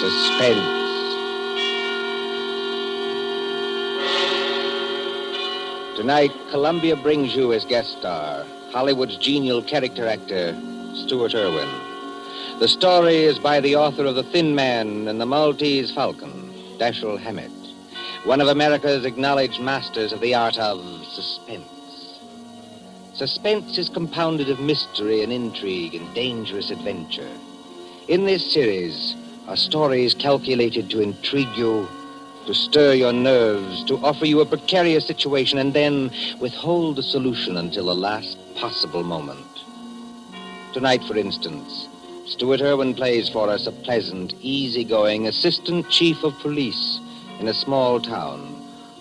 Suspense. Tonight, Columbia brings you as guest star Hollywood's genial character actor, Stuart Irwin. The story is by the author of The Thin Man and the Maltese Falcon, Dashiell Hammett, one of America's acknowledged masters of the art of suspense. Suspense is compounded of mystery and intrigue and dangerous adventure. In this series are stories calculated to intrigue you, to stir your nerves, to offer you a precarious situation, and then withhold the solution until the last possible moment. Tonight, for instance, Stuart Irwin plays for us a pleasant, easygoing assistant chief of police in a small town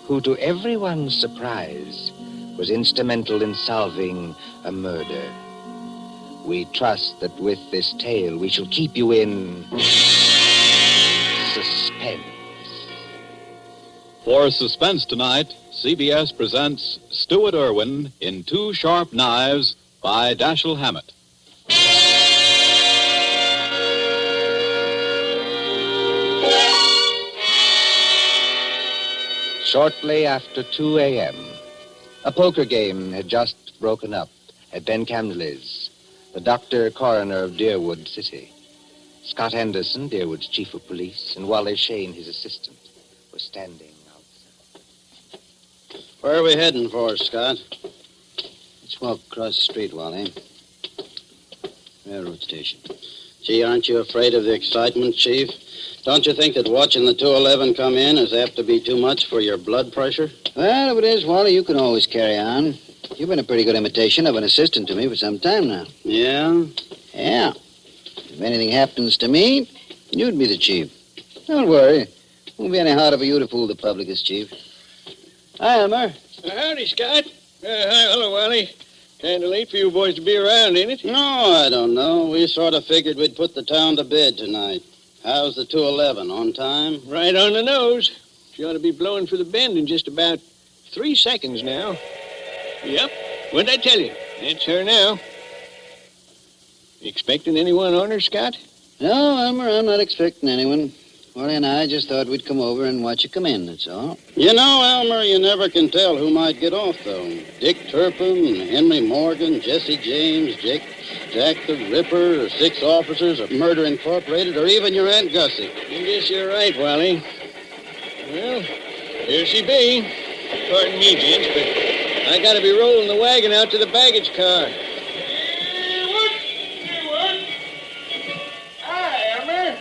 who, to everyone's surprise, was instrumental in solving a murder. We trust that with this tale we shall keep you in suspense. For Suspense tonight, CBS presents Stuart Irwin in Two Sharp Knives by Dashiell Hammett. Shortly after 2 a.m., a poker game had just broken up at Ben Camley's, the doctor coroner of Deerwood City. Scott Anderson, Deerwood's chief of police, and Wally Shane, his assistant, were standing outside. Where are we heading for, Scott? Let's walk across the street, Wally. Railroad station. Gee, aren't you afraid of the excitement, Chief? Don't you think that watching the 211 come in is apt to be too much for your blood pressure? Well, if it is, Wally, you can always carry on. You've been a pretty good imitation of an assistant to me for some time now. Yeah? Yeah. If anything happens to me, you'd be the chief. Don't worry. It won't be any harder for you to fool the public as chief. Hi, Elmer. Howdy, Scott. Hi, hello, Wally. Kind of late for you boys to be around, ain't it? No, I don't know. We sort of figured we'd put the town to bed tonight. How's the 211? On time? Right on the nose. She ought to be blowing for the bend in just about 3 seconds now. Yep. What'd I tell you? It's her now. You expecting anyone on her, Scott? No, Elmer, I'm not expecting anyone. Wally and I just thought we'd come over and watch you come in, that's all. You know, Elmer, you never can tell who might get off, though. Dick Turpin, Henry Morgan, Jesse James, Jack the Ripper, or 6 officers of Murder Incorporated, or even your Aunt Gussie. I guess you're right, Wally. Well, here she be. Pardon me, gents, but I gotta be rolling the wagon out to the baggage car. Hi, Elmer.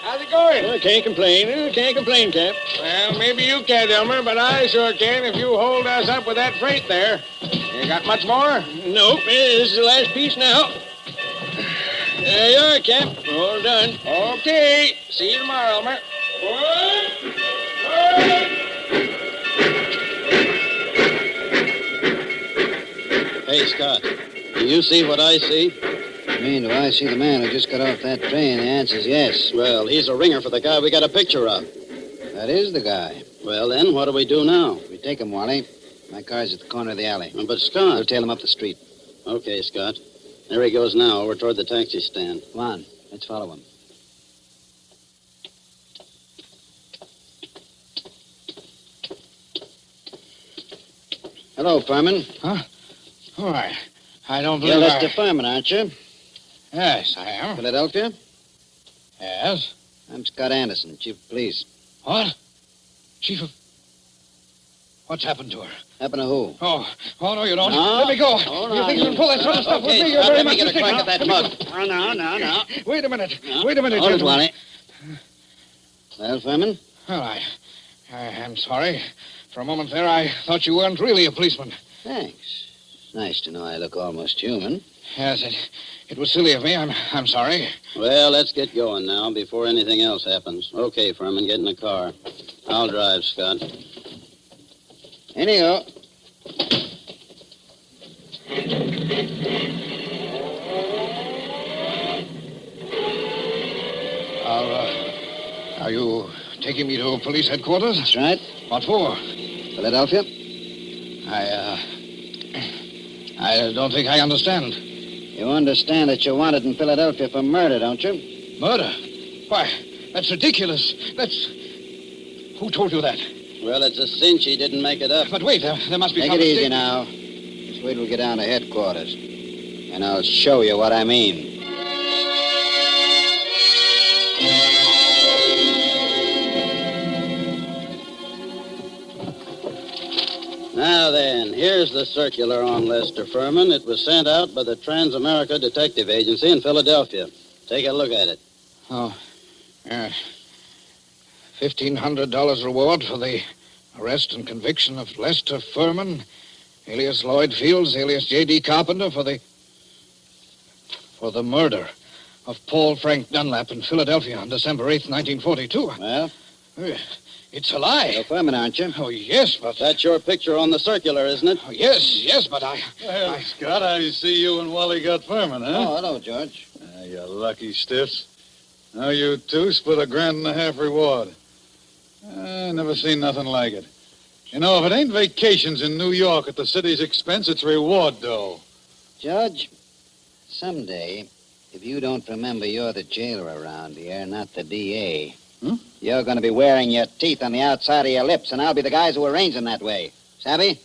How's it going? Well, can't complain, Cap. Well, maybe you can't, Elmer, but I sure can if you hold us up with that freight there. You got much more? Nope, this is the last piece now. There you are, Cap. All done. Okay. See you tomorrow, Elmer. Hey, Scott, do you see what I see? I mean, do I see the man who just got off that train? The answer's yes. Well, he's a ringer for the guy we got a picture of. That is the guy. Well, then, what do we do now? We take him, Wally. My car's at the corner of the alley. But, Scott... We'll tail him up the street. Okay, Scott. There he goes now, over toward the taxi stand. Come on, let's follow him. Hello, Fireman. Huh? All right. I don't You're believe Lester Fireman, aren't you? Yes, I am. Philadelphia? Yes? I'm Scott Anderson, Chief of Police. What? Chief of... What's happened to her? Happen to who? Oh, no, you don't. No. Let me go. Hold You on. think you can pull that sort of stuff with Okay, me? You're Scott, very let me much get a mistaken. crack at that Now, mug. Oh, no. Wait a minute. No. Wait a minute, Hold it, gentlemen. Wally. Well, Fireman? Well, I'm sorry. For a moment there, I thought you weren't really a policeman. Thanks. Nice to know I look almost human. Yes, it was silly of me. I'm sorry. Well, let's get going now before anything else happens. Okay, Furman, get in the car. I'll drive, Scott. In you go. Are you taking me to police headquarters? That's right. What for? Philadelphia? I don't think I understand. You understand that you're wanted in Philadelphia for murder, don't you? Murder? Why, That's ridiculous. That's... Who told you that? Well, it's a cinch he didn't make it up. But wait, there must be Take some it easy mistake. now. Just wait till we get down to headquarters. And I'll show you what I mean. Now then, here's the circular on Lester Furman. It was sent out by the Trans-America Detective Agency in Philadelphia. Take a look at it. Oh, yeah. $1,500 reward for the arrest and conviction of Lester Furman, alias Lloyd Fields, alias J.D. Carpenter, for the murder of Paul Frank Dunlap in Philadelphia on December 8th, 1942. Well, It's a lie. you're Furman, aren't you? Oh, yes, but... That's your picture on the circular, isn't it? Oh, yes, but I... Well, Scott, I see you and Wally got Furman, huh? Oh, hello, George. You lucky stiffs. Now you two split $1.50 reward. I never seen nothing like it. You know, if it ain't vacations in New York at the city's expense, it's reward dough. Judge, someday, if you don't remember you're the jailer around here, not the D.A., you're going to be wearing your teeth on the outside of your lips, and I'll be the guys who arrange them that way. Savvy?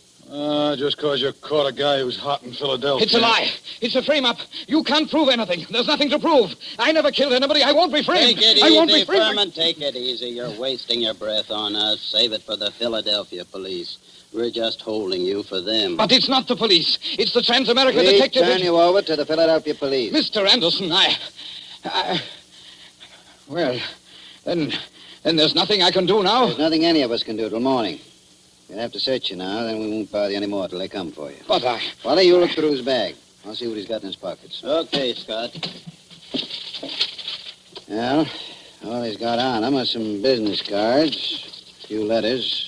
Just 'cause you caught a guy who's hot in Philadelphia. It's a lie. It's a frame-up. You can't prove anything. There's nothing to prove. I never killed anybody. I won't be framed. Take it I won't be easy, framed. Furman. Take it easy. You're wasting your breath on us. Save it for the Philadelphia police. We're just holding you for them. But it's not the police. It's the Trans-America Please Detective... turn you over to the Philadelphia police. Mr. Anderson, Well, then there's nothing I can do now. There's nothing any of us can do till morning. We'll have to search you now, then we won't bother you anymore till they come for you. But Wally, you look through his bag. I'll see what he's got in his pockets. Okay, Scott. Well, all he's got on him are some business cards, a few letters,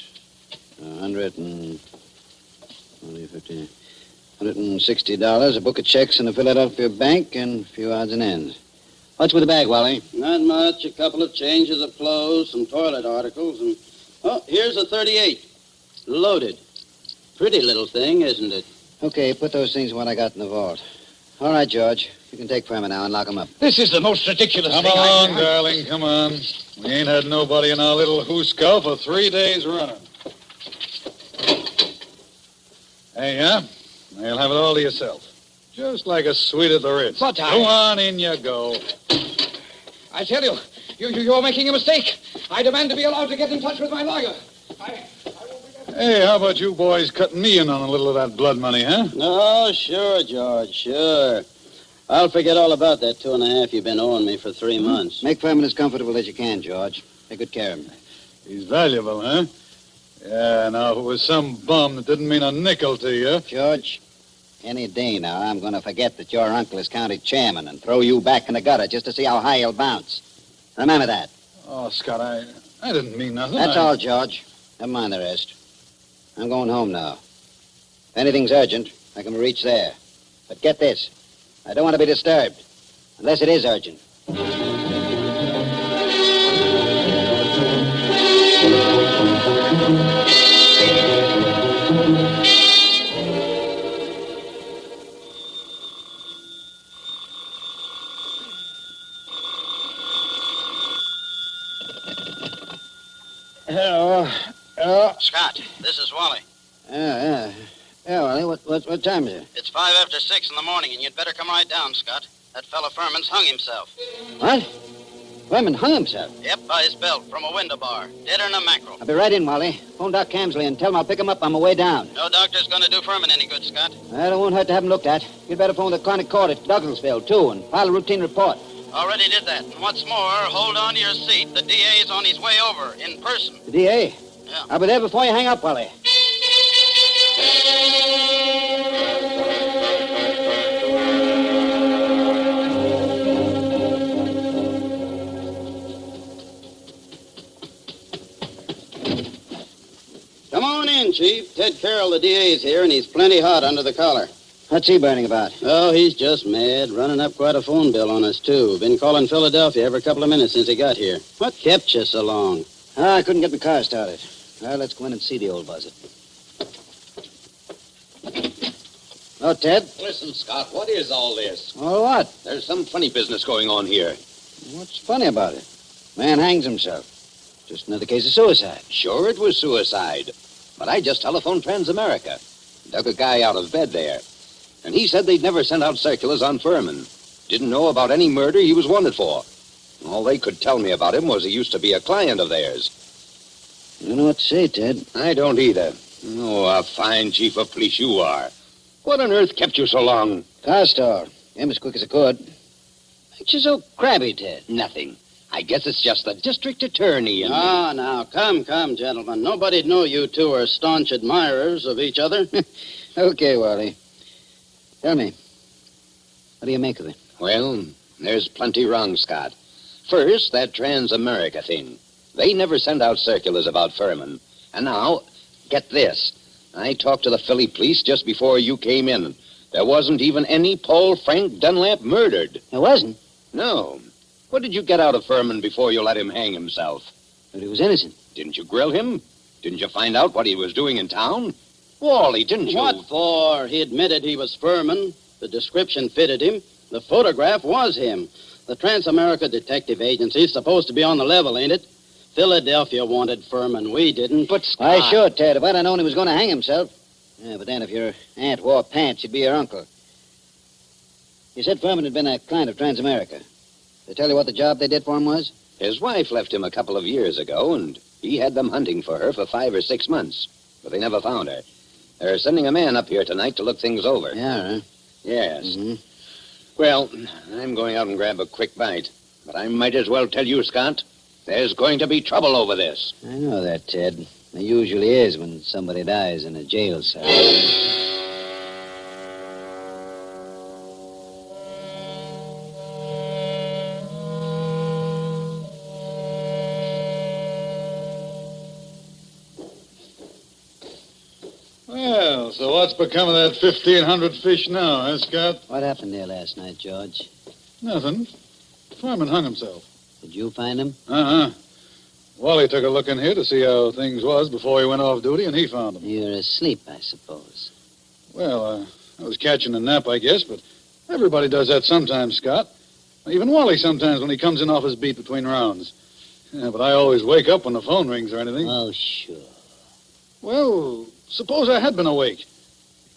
$160, a book of checks in the Philadelphia bank, and a few odds and ends. What's with the bag, Wally? Not much. A couple of changes of clothes, some toilet articles, and... Oh, here's a 38. Loaded. Pretty little thing, isn't it? Okay, put those things in what I got in the vault. All right, George. You can take Furman now and lock him up. this is the most ridiculous Come thing along, darling, come on. We ain't had nobody in our little hoosegow for 3 days running. Hey, yeah? You'll have it all to yourself. Just like a suite at the Ritz. But Go on, in you go. I tell you, you're making a mistake. I demand to be allowed to get in touch with my lawyer. Hey, how about you boys cutting me in on a little of that blood money, huh? Oh, sure, George, sure. I'll forget all about that 2.5 you've been owing me for 3 months. Make Furman as comfortable as you can, George. Take good care of him. He's valuable, huh? Yeah, now, if it was some bum that didn't mean a nickel to you... George, any day now, I'm going to forget that your uncle is county chairman and throw you back in the gutter just to see how high you'll bounce. Remember that. Oh, Scott, I didn't mean nothing. That's all, George. Never mind the rest. I'm going home now. If anything's urgent, I can reach there. But get this. I don't want to be disturbed. Unless it is urgent. Hello. Scott, this is Wally. Yeah, Wally, what time is it? It's 5 after 6 in the morning, and you'd better come right down, Scott. That fella Furman's hung himself. What? Furman hung himself? Yep, by his belt from a window bar. Deader than a mackerel. I'll be right in, Wally. Phone Doc Camsley and tell him I'll pick him up on my way down. No doctor's gonna do Furman any good, Scott. Well, it won't hurt to have him looked at. You'd better phone the chronic court at Douglasville, too, and file a routine report. Already did that. And what's more, hold on to your seat. The DA's on his way over, in person. The DA? Yeah. I'll be there before you hang up, Wally. Come on in, Chief. Ted Carroll, the DA's here, and he's plenty hot under the collar. What's he burning about? Oh, he's just mad. Running up quite a phone bill on us, too. Been calling Philadelphia every couple of minutes since he got here. What kept you so long? I couldn't get my car started. Well, let's go in and see the old buzzard. Oh, Ted. Listen, Scott, what is all this? Oh, what? There's some funny business going on here. What's funny about it? Man hangs himself. Just another case of suicide. Sure, it was suicide. But I just telephoned Transamerica. Dug a guy out of bed there. And he said they'd never sent out circulars on Furman. Didn't know about any murder he was wanted for. All they could tell me about him was he used to be a client of theirs. I don't know what to say, Ted. I don't either. Oh, a fine chief of police you are. What on earth kept you so long? Car store. Came as quick as I could. Makes you so crabby, Ted. Nothing. I guess it's just the district attorney and... Now, come, gentlemen. Nobody'd know you two are staunch admirers of each other. Okay, Wally. Tell me, what do you make of it? Well, there's plenty wrong, Scott. First, that Transamerica thing. They never sent out circulars about Furman. And now, get this. I talked to the Philly police just before you came in. There wasn't even any Paul Frank Dunlap murdered. There wasn't? No. What did you get out of Furman before you let him hang himself? But he was innocent. Didn't you grill him? Didn't you find out what he was doing in town? Wally, didn't you? What for? He admitted he was Furman. The description fitted him. The photograph was him. The Transamerica Detective Agency's supposed to be on the level, ain't it? Philadelphia wanted Furman. We didn't. But Scott... Why, sure, Ted. If I'd have known he was going to hang himself. Yeah, but then if your aunt wore pants, she'd be your uncle. You said Furman had been a client of Transamerica. They tell you what the job they did for him was? His wife left him a couple of years ago, and he had them hunting for her for 5 or 6 months. But they never found her. They're sending a man up here tonight to look things over. Yeah, huh? Yes. Mm-hmm. Well, I'm going out and grab a quick bite. But I might as well tell you, Scott, there's going to be trouble over this. I know that, Ted. There usually is when somebody dies in a jail cell. Well, so what's become of that 1,500 fish now, huh, Scott? What happened there last night, George? Nothing. Furman hung himself. Did you find him? Uh-huh. Wally took a look in here to see how things was before he went off duty, and he found him. You're asleep, I suppose. Well, I was catching a nap, I guess, but everybody does that sometimes, Scott. Even Wally sometimes when he comes in off his beat between rounds. Yeah, but I always wake up when the phone rings or anything. Oh, sure. Well, suppose I had been awake.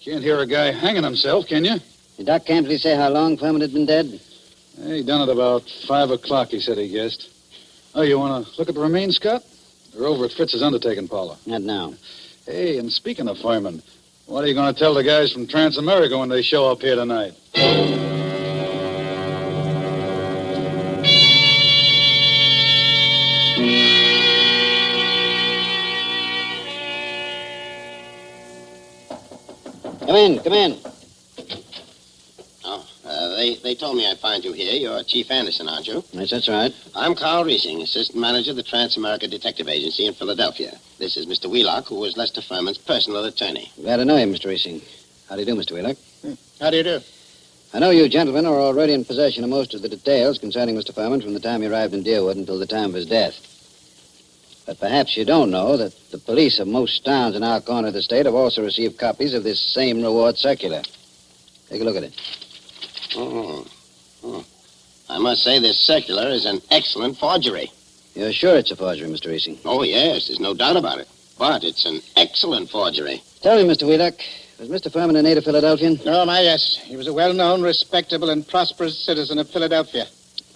Can't hear a guy hanging himself, can you? Did Doc Campley say how long Furman had been dead? He done it about 5 o'clock, he said he guessed. Oh, you want to look at the remains, Scott? They're over at Fritz's undertaking parlor. Not now. Hey, and speaking of Furman, what are you going to tell the guys from Transamerica when they show up here tonight? Come in. Oh, they told me I'd find you here. You're Chief Anderson, aren't you? Yes, that's right. I'm Carl Riesing, Assistant Manager of the Transamerica Detective Agency in Philadelphia. This is Mr. Wheelock, who was Lester Furman's personal attorney. Glad to know you, Mr. Reesing. How do you do, Mr. Wheelock? How do you do? I know you gentlemen are already in possession of most of the details concerning Mr. Furman from the time he arrived in Deerwood until the time of his death. But perhaps you don't know that the police of most towns in our corner of the state have also received copies of this same reward circular. Take a look at it. Oh. I must say this circular is an excellent forgery. You're sure it's a forgery, Mr. Reesing? Oh, yes, there's no doubt about it. But it's an excellent forgery. Tell me, Mr. Wheelock, was Mr. Furman a native Philadelphian? Oh, my, yes. He was a well-known, respectable, and prosperous citizen of Philadelphia.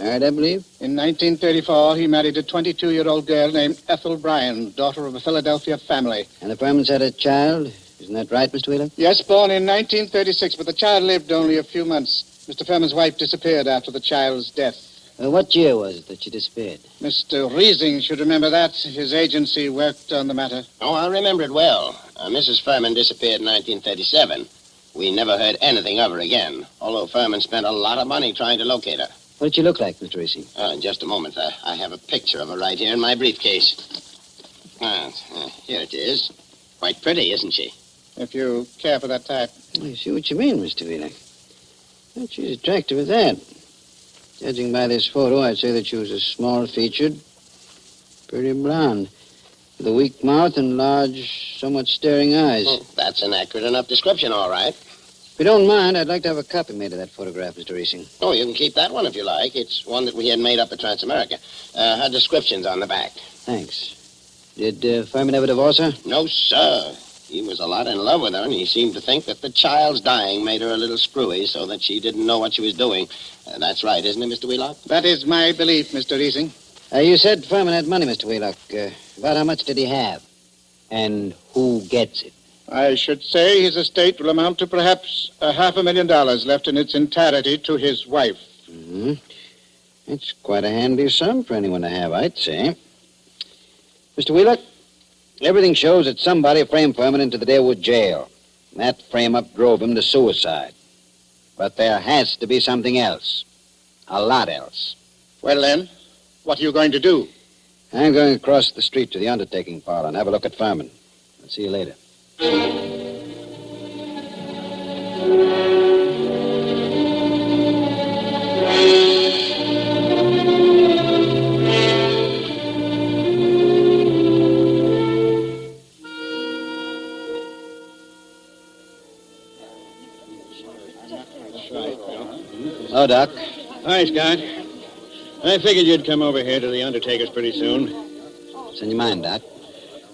Married, I believe? In 1934, he married a 22-year-old girl named Ethel Bryan, daughter of a Philadelphia family. And the Furmans had a child? Isn't that right, Mr. Wheelock? Yes, born in 1936, but the child lived only a few months. Mr. Furman's wife disappeared after the child's death. What year was it that she disappeared? Mr. Riesing should remember that. His agency worked on the matter. Oh, I remember it well. Mrs. Furman disappeared in 1937. We never heard anything of her again, although Furman spent a lot of money trying to locate her. What did she look like, Mr. Reesing? In just a moment. I have a picture of her right here in my briefcase. Here it is. Quite pretty, isn't she? If you care for that type. I see what you mean, Mr. Wheelock. Well, she's attractive as that. Judging by this photo, I'd say that she was a small-featured, pretty blonde, with a weak mouth and large, somewhat staring eyes. That's an accurate enough description, all right. If you don't mind, I'd like to have a copy made of that photograph, Mr. Reesing. Oh, you can keep that one if you like. It's one that we had made up at Transamerica. Her description's on the back. Thanks. Did Furman ever divorce her? No, sir. He was a lot in love with her, and he seemed to think that the child's dying made her a little screwy so that she didn't know what she was doing. That's right, isn't it, Mr. Wheelock? That is my belief, Mr. Reesing. You said Furman had money, Mr. Wheelock. About how much did he have? And who gets it? I should say his estate will amount to perhaps $500,000 left in its entirety to his wife. Mm-hmm. It's quite a handy sum for anyone to have, I'd say. Mr. Wheelock, everything shows that somebody framed Furman into the Dalewood jail. And that frame-up drove him to suicide. But there has to be something else. A lot else. Well, then, what are you going to do? I'm going across the street to the undertaking parlor and have a look at Furman. I'll see you later. Hello, Doc. Hi, Scott. I figured you'd come over here to the undertaker's pretty soon. What's in your mind, Doc?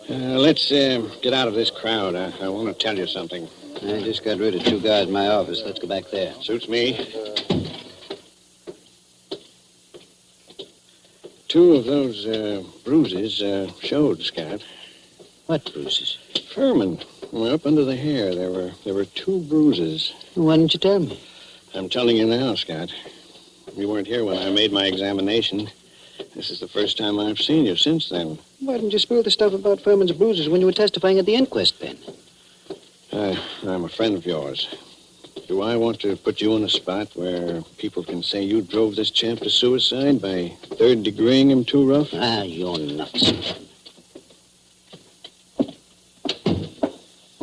Let's get out of this crowd. I want to tell you something. I just got rid of 2 guys in my office. Let's go back there. Suits me. 2 of those bruises showed, Scott. What bruises? Furman. Well, up under the hair, there were 2 bruises. Why didn't you tell me? I'm telling you now, Scott. You weren't here when I made my examination. This is the first time I've seen you since then. Why didn't you spill the stuff about Furman's bruises when you were testifying at the inquest, Ben? I'm a friend of yours. Do I want to put you on a spot where people can say you drove this champ to suicide by third-degreeing him too rough? You're nuts.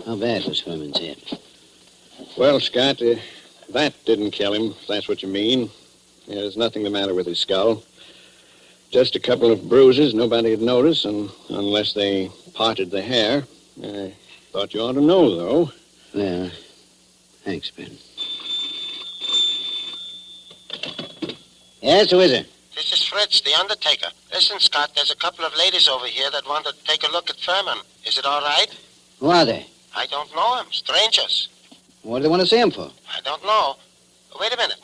How bad was Furman's head? Well, Scott, that didn't kill him, if that's what you mean. There's nothing the matter with his skull. Just a couple of bruises nobody'd notice, and unless they parted the hair. I thought you ought to know, though. Yeah. Thanks, Ben. Yes, who is it? This is Fritz, the undertaker. Listen, Scott, there's a couple of ladies over here that want to take a look at Furman. Is it all right? Who are they? I don't know them. Strangers. What do they want to see him for? I don't know. Wait a minute.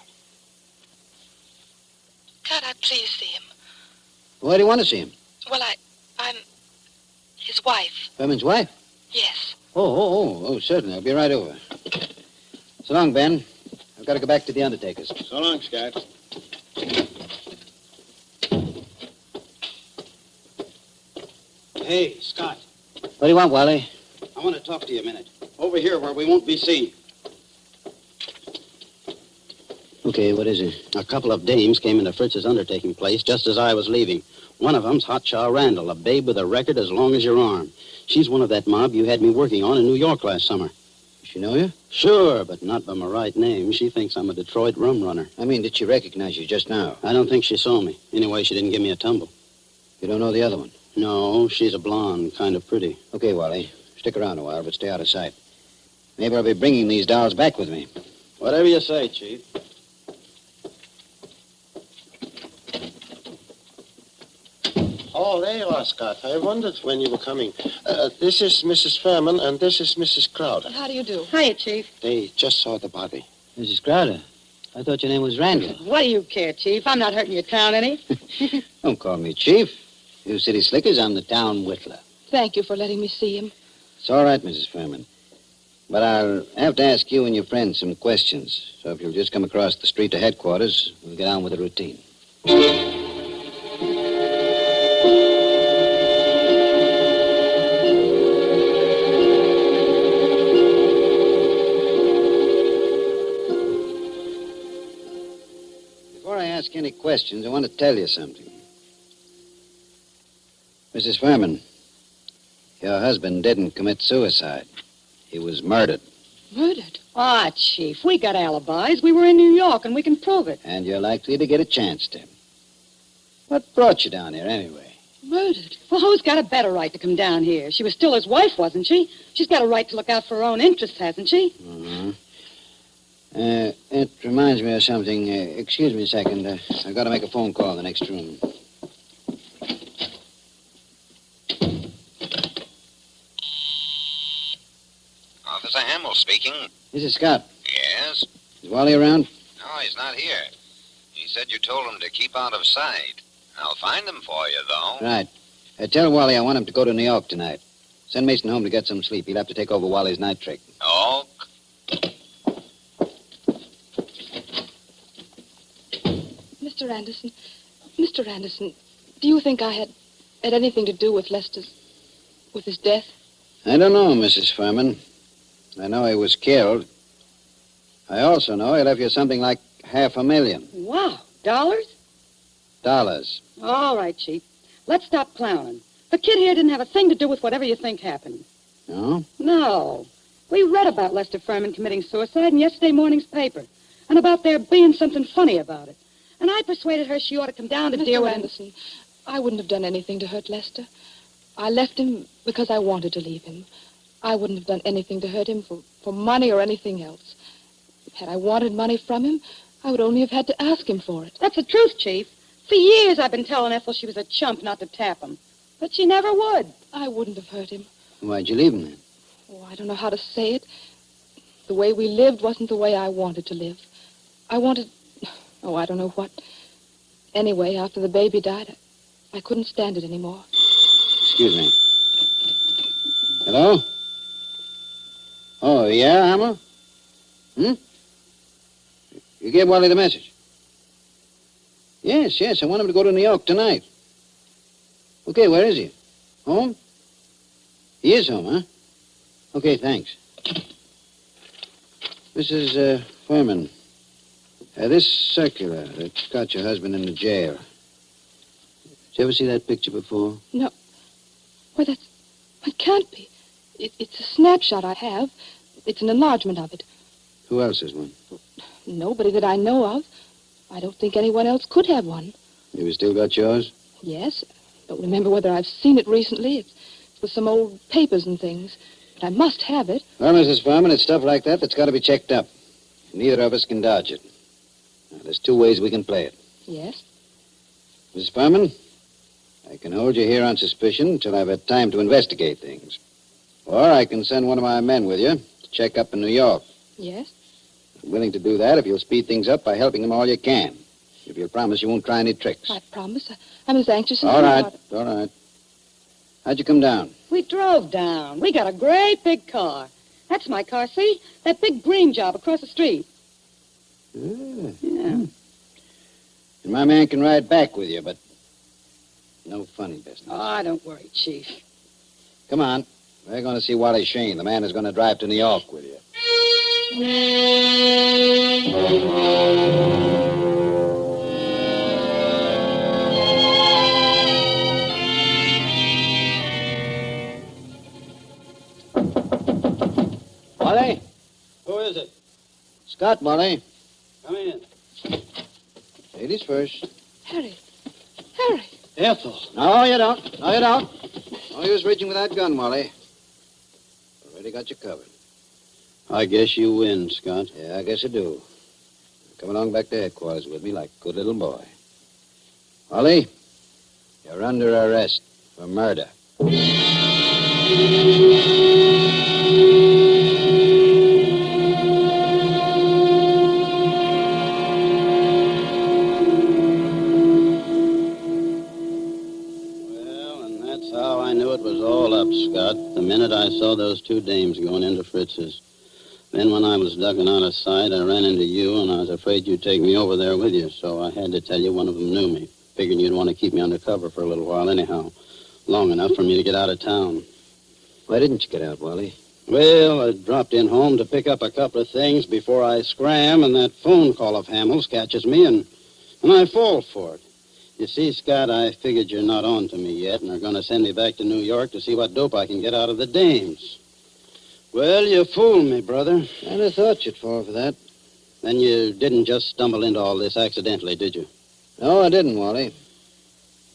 Can't I please see him? Why do you want to see him? Well, I'm his wife. Furman's wife? Yes. Oh, certainly. I'll be right over. So long, Ben. I've got to go back to the undertaker's. So long, Scott. Hey, Scott. What do you want, Wally? I want to talk to you a minute. Over here where we won't be seen. Okay, what is it? A couple of dames came into Fritz's undertaking place just as I was leaving. One of them's Hotshot Randall, a babe with a record as long as your arm. She's one of that mob you had me working on in New York last summer. Does she know you? Sure, but not by my right name. She thinks I'm a Detroit rum runner. I mean, did she recognize you just now? I don't think she saw me. Anyway, she didn't give me a tumble. You don't know the other one? No, she's a blonde, kind of pretty. Okay, Wally. Stick around a while, but stay out of sight. Maybe I'll be bringing these dolls back with me. Whatever you say, Chief. Oh, there you are, Scott. I wondered when you were coming. This is Mrs. Furman, and this is Mrs. Crowder. How do you do? Hiya, Chief. They just saw the body. Mrs. Crowder, I thought your name was Randall. What do you care, Chief? I'm not hurting your town any. Don't call me Chief. You city slickers, I'm the town whittler. Thank you for letting me see him. It's all right, Mrs. Furman. But I'll have to ask you and your friends some questions. So if you'll just come across the street to headquarters, we'll get on with the routine. Before I ask any questions, I want to tell you something. Mrs. Furman, your husband didn't commit suicide. He was murdered. Murdered? Ah, Chief, we got alibis. We were in New York, and we can prove it. And you're likely to get a chance to. What brought you down here, anyway? Murdered? Well, who's got a better right to come down here? She was still his wife, wasn't she? She's got a right to look out for her own interests, hasn't she? Mm-hmm. It reminds me of something. Excuse me a second. I've got to make a phone call in the next room. Officer Hamill speaking. This is Scott. Yes? Is Wally around? No, he's not here. He said you told him to keep out of sight. I'll find him for you, though. Right. Tell Wally I want him to go to New York tonight. Send Mason home to get some sleep. He'll have to take over Wally's night trick. Oh, Mr. Anderson, do you think I had anything to do with his death? I don't know, Mrs. Furman. I know he was killed. I also know he left you something like $500,000. Wow. Dollars? Dollars. All right, Chief. Let's stop clowning. The kid here didn't have a thing to do with whatever you think happened. No? No. We read about Lester Furman committing suicide in yesterday morning's paper, and about there being something funny about it. And I persuaded her she ought to come down to deal with Anderson, I wouldn't have done anything to hurt Lester. I left him because I wanted to leave him. I wouldn't have done anything to hurt him for money or anything else. Had I wanted money from him, I would only have had to ask him for it. That's the truth, Chief. For years I've been telling Ethel she was a chump not to tap him. But she never would. I wouldn't have hurt him. Why'd you leave him then? Oh, I don't know how to say it. The way we lived wasn't the way I wanted to live. I wanted... Oh, I don't know what. Anyway, after the baby died, I couldn't stand it anymore. Excuse me. Hello? Oh, yeah, Hammer? You gave Wally the message? Yes, I want him to go to New York tonight. Okay, where is he? Home? He is home, huh? Okay, thanks. Mrs. Furman, this circular that got your husband in the jail. Did you ever see that picture before? No. Why, that can't be. It's a snapshot I have. It's an enlargement of it. Who else has one? Nobody that I know of. I don't think anyone else could have one. You still got yours? Yes. Don't remember whether I've seen it recently. It's with some old papers and things. But I must have it. Well, Mrs. Furman, it's stuff like that that's got to be checked up. Neither of us can dodge it. Now, there's two ways we can play it. Yes? Mrs. Furman, I can hold you here on suspicion until I've had time to investigate things. Or I can send one of my men with you to check up in New York. Yes? I'm willing to do that if you'll speed things up by helping them all you can. If you'll promise you won't try any tricks. I promise. I'm as anxious as All you right, are. all right. How'd you come down? We drove down. We got a great big car. That's my car, see? That big green job across the street. Yeah. Yeah. And my man can ride back with you, but no funny business. Oh, don't worry, Chief. Come on. We're going to see Wally Shane, the man who's going to drive to New York with you. Wally? Who is it? Scott, Wally. Come in. Ladies first. Harry. Ethel. No, you don't. No, you don't. No use reaching with that gun, Wally. Already got you covered. I guess you win, Scott. Yeah, I guess you do. Come along back to headquarters with me like a good little boy. Wally, you're under arrest for murder. Well, and that's how I knew it was all up, Scott, the minute I saw those two dames going into Fritz's. Then when I was ducking out of sight, I ran into you, and I was afraid you'd take me over there with you, so I had to tell you one of them knew me. Figuring you'd want to keep me under cover for a little while anyhow. Long enough for me to get out of town. Why didn't you get out, Wally? Well, I dropped in home to pick up a couple of things before I scram, and that phone call of Hamill's catches me, and I fall for it. You see, Scott, I figured you're not on to me yet, and are going to send me back to New York to see what dope I can get out of the dames. Well, you fooled me, brother. I'd have thought you'd fall for that. Then you didn't just stumble into all this accidentally, did you? No, I didn't, Wally.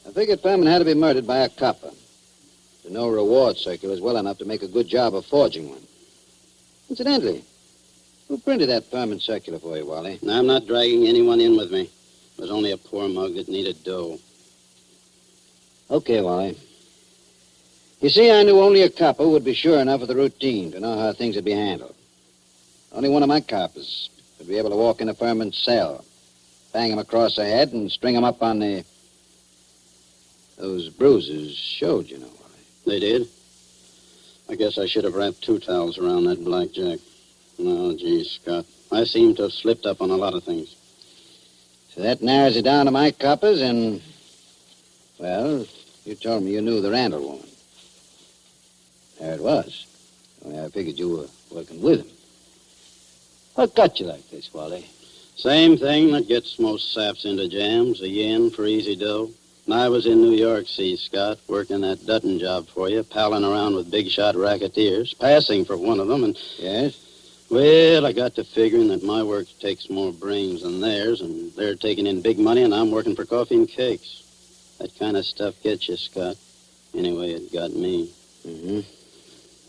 I figured Furman had to be murdered by a copper. The no reward circular is well enough to make a good job of forging one. Incidentally, Who printed that Furman circular for you, Wally? I'm not dragging anyone in with me. It was only a poor mug that needed dough. Okay, Wally. You see, I knew only a copper would be sure enough of the routine to know how things would be handled. Only one of my coppers would be able to walk into Furman's cell, bang him across the head, and string him up on the... Those bruises showed, you know, Wally. They did? I guess I should have wrapped 2 towels around that blackjack. No, gee, Scott. I seem to have slipped up on a lot of things. So that narrows it down to my coppers, and... Well, you told me you knew the Randall woman. There it was. Only I figured you were working with him. What got you like this, Wally? Same thing that gets most saps into jams, a yen for easy dough. And I was in New York, see, Scott, working that Dutton job for you, palling around with big-shot racketeers, passing for one of them, and... Yes? Well, I got to figuring that my work takes more brains than theirs, and they're taking in big money, and I'm working for coffee and cakes. That kind of stuff gets you, Scott. Anyway, it got me. Mm-hmm.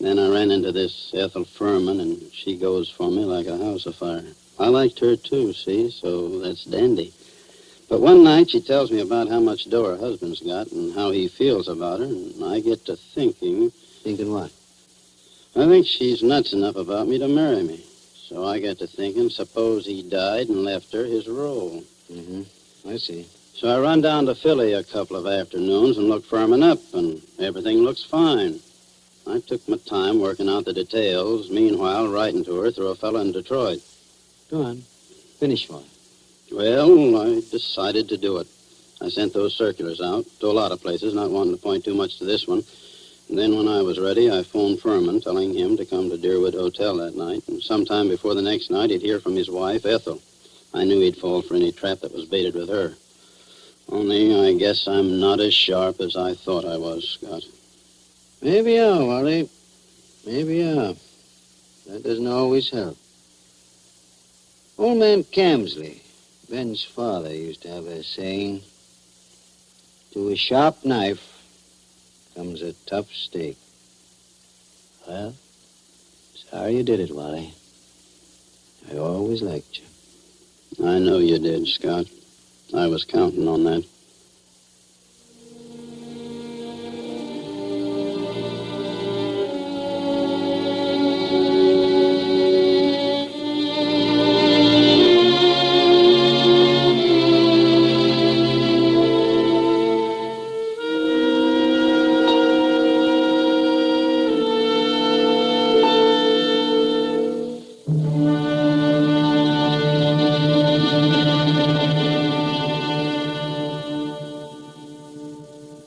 Then I ran into this Ethel Furman, and she goes for me like a house afire. I liked her, too, see, so that's dandy. But one night she tells me about how much dough her husband's got and how he feels about her, and I get to thinking... Thinking what? I think she's nuts enough about me to marry me. So I got to thinking, suppose he died and left her his role. Mm-hmm. I see. So I run down to Philly a couple of afternoons and look Furman up, and everything looks fine. I took my time working out the details, meanwhile writing to her through a fellow in Detroit. Go on. Finish one. Well, I decided to do it. I sent those circulars out to a lot of places, not wanting to point too much to this one. And then when I was ready, I phoned Furman, telling him to come to Deerwood Hotel that night. And sometime before the next night, he'd hear from his wife, Ethel. I knew he'd fall for any trap that was baited with her. Only I guess I'm not as sharp as I thought I was, Scott. Maybe you are, Wally. Maybe you are. That doesn't always help. Old man Camsley, Ben's father, used to have a saying, to a sharp knife comes a tough steak. Well, sorry you did it, Wally. I always liked you. I know you did, Scott. I was counting on that.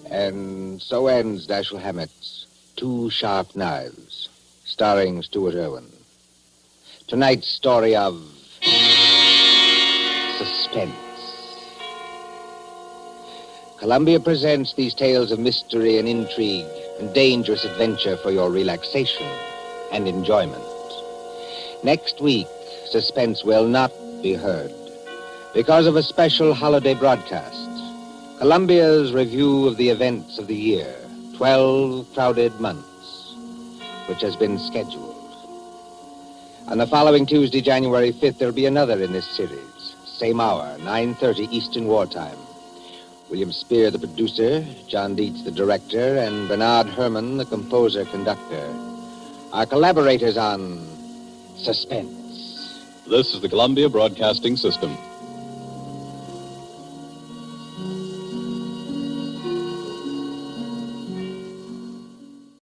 And so ends Dashiell Hammett's 2 Sharp Knives, starring Stuart Irwin. Tonight's story of Suspense. Columbia presents these tales of mystery and intrigue and dangerous adventure for your relaxation and enjoyment. Next week, Suspense will not be heard because of a special holiday broadcast. Columbia's review of the events of the year, 12 crowded months, which has been scheduled. On the following Tuesday, January 5th, there'll be another in this series. Same hour, 9:30 Eastern Wartime. William Spear, the producer, John Dietz, the director, and Bernard Herrmann, the composer-conductor, are collaborators on Suspense. This is the Columbia Broadcasting System.